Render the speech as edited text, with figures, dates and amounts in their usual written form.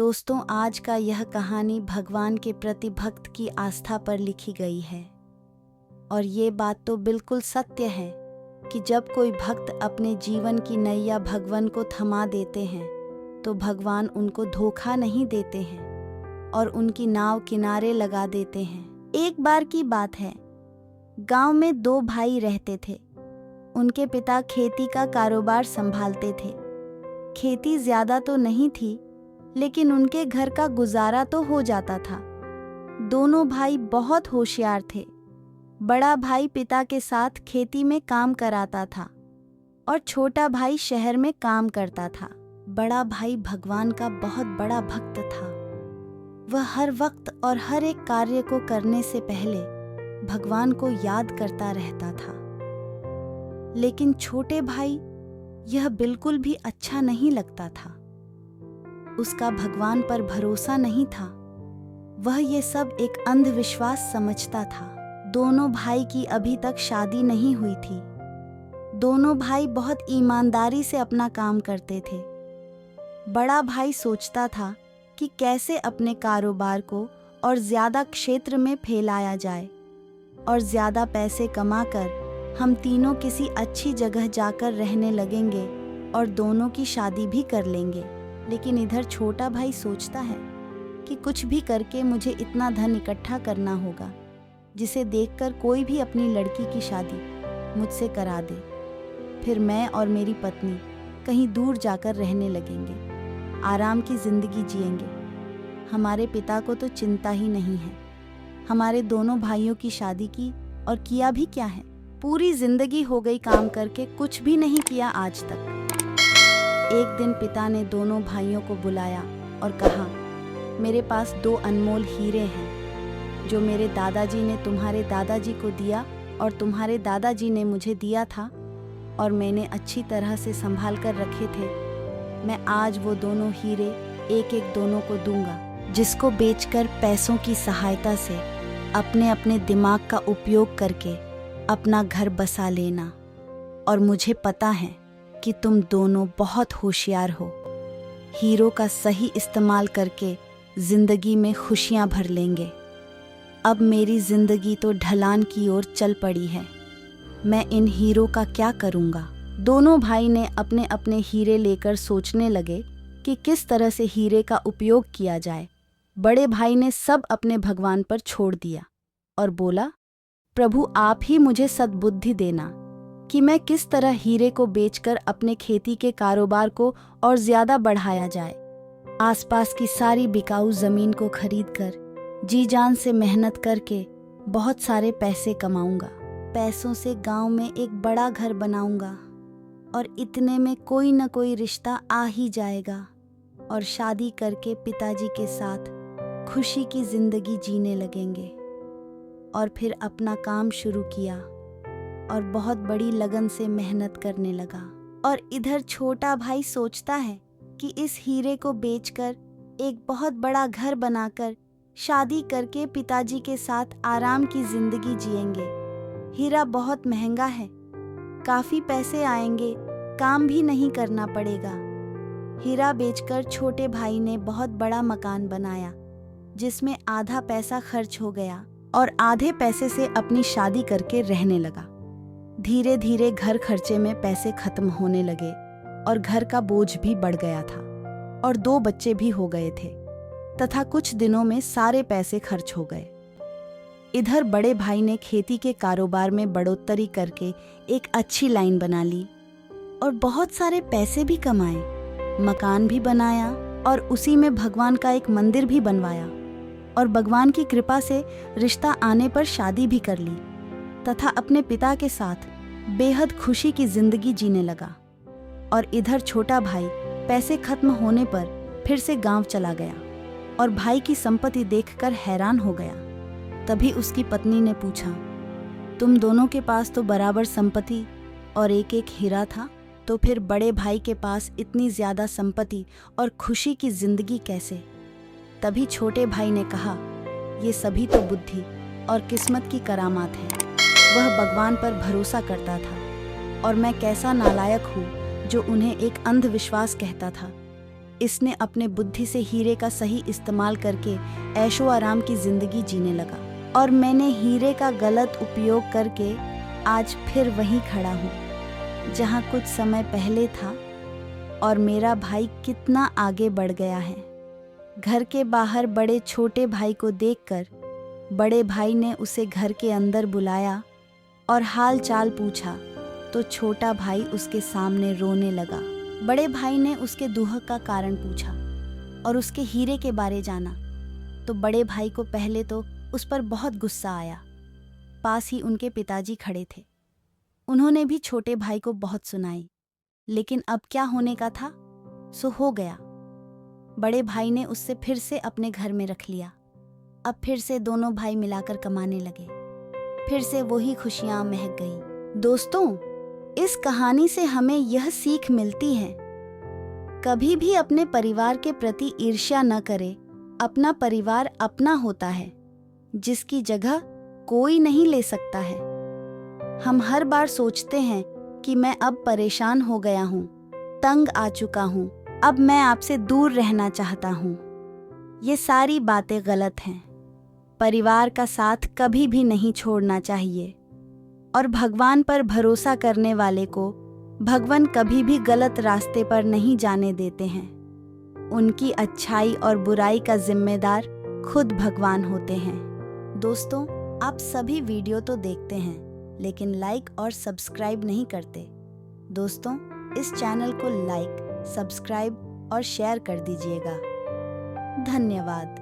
दोस्तों, आज का यह कहानी भगवान के प्रति भक्त की आस्था पर लिखी गई है। और ये बात तो बिल्कुल सत्य है कि जब कोई भक्त अपने जीवन की नैया भगवान को थमा देते हैं तो भगवान उनको धोखा नहीं देते हैं और उनकी नाव किनारे लगा देते हैं। एक बार की बात है, गांव में दो भाई रहते थे। उनके पिता खेती का कारोबार संभालते थे। खेती ज्यादा तो नहीं थी, लेकिन उनके घर का गुजारा तो हो जाता था। दोनों भाई बहुत होशियार थे। बड़ा भाई पिता के साथ खेती में काम कराता था और छोटा भाई शहर में काम करता था। बड़ा भाई भगवान का बहुत बड़ा भक्त था। वह हर वक्त और हर एक कार्य को करने से पहले भगवान को याद करता रहता था। लेकिन छोटे भाई यह बिल्कुल भी अच्छा नहीं लगता था। उसका भगवान पर भरोसा नहीं था। वह ये सब एक अंधविश्वास समझता था। दोनों भाई की अभी तक शादी नहीं हुई थी। दोनों भाई बहुत ईमानदारी से अपना काम करते थे। बड़ा भाई सोचता था कि कैसे अपने कारोबार को और ज्यादा क्षेत्र में फैलाया जाए और ज्यादा पैसे कमाकर हम तीनों किसी अच्छी जगह जाकर रहने लगेंगे और दोनों की शादी भी कर लेंगे। लेकिन इधर छोटा भाई सोचता है कि कुछ भी करके मुझे इतना धन इकट्ठा करना होगा जिसे देखकर कोई भी अपनी लड़की की शादी मुझसे करा दे। फिर मैं और मेरी पत्नी कहीं दूर जाकर रहने लगेंगे, आराम की जिंदगी जिएंगे। हमारे पिता को तो चिंता ही नहीं है। हमारे दोनों भाइयों की शादी की और किया भी क्या है, पूरी जिंदगी हो गई काम करके, कुछ भी नहीं किया आज तक। एक दिन पिता ने दोनों भाइयों को बुलाया और कहा, मेरे पास दो अनमोल हीरे हैं जो मेरे दादाजी ने तुम्हारे दादाजी को दिया और तुम्हारे दादाजी ने मुझे दिया था और मैंने अच्छी तरह से संभाल कर रखे थे। मैं आज वो दोनों हीरे एक एक दोनों को दूंगा, जिसको बेचकर पैसों की सहायता से अपने अपने दिमाग का उपयोग करके अपना घर बसा लेना। और मुझे पता है कि तुम दोनों बहुत होशियार हो। हीरो का सही इस्तेमाल करके जिंदगी में खुशियां भर लेंगे। अब मेरी जिंदगी तो ढलान की ओर चल पड़ी है। मैं इन हीरो का क्या करूंगा? दोनों भाई ने अपने अपने हीरे लेकर सोचने लगे कि किस तरह से हीरे का उपयोग किया जाए। बड़े भाई ने सब अपने भगवान पर छोड़ दिया और बोला, प्रभु आप ही मुझे सद्बुद्धि देना कि मैं किस तरह हीरे को बेचकर अपने खेती के कारोबार को और ज्यादा बढ़ाया जाए। आसपास की सारी बिकाऊ जमीन को खरीदकर जी जान से मेहनत करके बहुत सारे पैसे कमाऊंगा। पैसों से गांव में एक बड़ा घर बनाऊंगा और इतने में कोई न कोई रिश्ता आ ही जाएगा और शादी करके पिताजी के साथ खुशी की जिंदगी जीने लगेंगे। और फिर अपना काम शुरू किया और बहुत बड़ी लगन से मेहनत करने लगा। और इधर छोटा भाई सोचता है कि इस हीरे को बेचकर एक बहुत बड़ा घर बनाकर शादी करके पिताजी के साथ आराम की जिंदगी जिएंगे। हीरा बहुत महंगा है, काफी पैसे आएंगे, काम भी नहीं करना पड़ेगा। हीरा बेचकर छोटे भाई ने बहुत बड़ा मकान बनाया, जिसमें आधा पैसा खर्च हो गया और आधे पैसे से अपनी शादी करके रहने लगा। धीरे धीरे घर खर्चे में पैसे खत्म होने लगे और घर का बोझ भी बढ़ गया था और 2 बच्चे भी हो गए थे तथा कुछ दिनों में सारे पैसे खर्च हो गए। इधर बड़े भाई ने खेती के कारोबार में बढ़ोतरी करके एक अच्छी लाइन बना ली और बहुत सारे पैसे भी कमाए, मकान भी बनाया और उसी में भगवान का एक मंदिर भी बनवाया और भगवान की कृपा से रिश्ता आने पर शादी भी कर ली तथा अपने पिता के साथ बेहद खुशी की जिंदगी जीने लगा। और इधर छोटा भाई पैसे खत्म होने पर फिर से गांव चला गया और भाई की संपत्ति देखकर हैरान हो गया। तभी उसकी पत्नी ने पूछा, तुम दोनों के पास तो बराबर संपत्ति और एक एक हीरा था, तो फिर बड़े भाई के पास इतनी ज्यादा संपत्ति और खुशी की जिंदगी कैसे? तभी छोटे भाई ने कहा, ये सभी तो बुद्धि और किस्मत की करामात है। वह भगवान पर भरोसा करता था और मैं कैसा नालायक हूँ जो उन्हें एक अंधविश्वास कहता था। इसने अपने बुद्धि से हीरे का सही इस्तेमाल करके ऐशो आराम की जिंदगी जीने लगा, और मैंने हीरे का गलत उपयोग करके आज फिर वहीं खड़ा हूँ जहाँ कुछ समय पहले था। और मेरा भाई कितना आगे बढ़ गया है। घर के बाहर बड़े छोटे भाई को देखकर बड़े भाई ने उसे घर के अंदर बुलाया और हाल चाल पूछा, तो छोटा भाई उसके सामने रोने लगा। बड़े भाई ने उसके दुख का कारण पूछा और उसके हीरे के बारे जाना, तो बड़े भाई को पहले तो उस पर बहुत गुस्सा आया। पास ही उनके पिताजी खड़े थे। उन्होंने भी छोटे भाई को बहुत सुनाई, लेकिन अब क्या होने का था सो हो गया। बड़े भाई ने उससे फिर से अपने घर में रख लिया। अब फिर से दोनों भाई मिलाकर कमाने लगे। फिर से वही खुशियां महक गई। दोस्तों, इस कहानी से हमें यह सीख मिलती है, कभी भी अपने परिवार के प्रति ईर्ष्या न करें। अपना परिवार अपना होता है, जिसकी जगह कोई नहीं ले सकता है। हम हर बार सोचते हैं कि मैं अब परेशान हो गया हूँ, तंग आ चुका हूँ, अब मैं आपसे दूर रहना चाहता हूँ। ये सारी बातें गलत हैं। परिवार का साथ कभी भी नहीं छोड़ना चाहिए, और भगवान पर भरोसा करने वाले को भगवान कभी भी गलत रास्ते पर नहीं जाने देते हैं। उनकी अच्छाई और बुराई का जिम्मेदार खुद भगवान होते हैं। दोस्तों, आप सभी वीडियो तो देखते हैं, लेकिन लाइक और सब्सक्राइब नहीं करते। दोस्तों, इस चैनल को लाइक, सब्सक्राइब और शेयर कर दीजिएगा। धन्यवाद।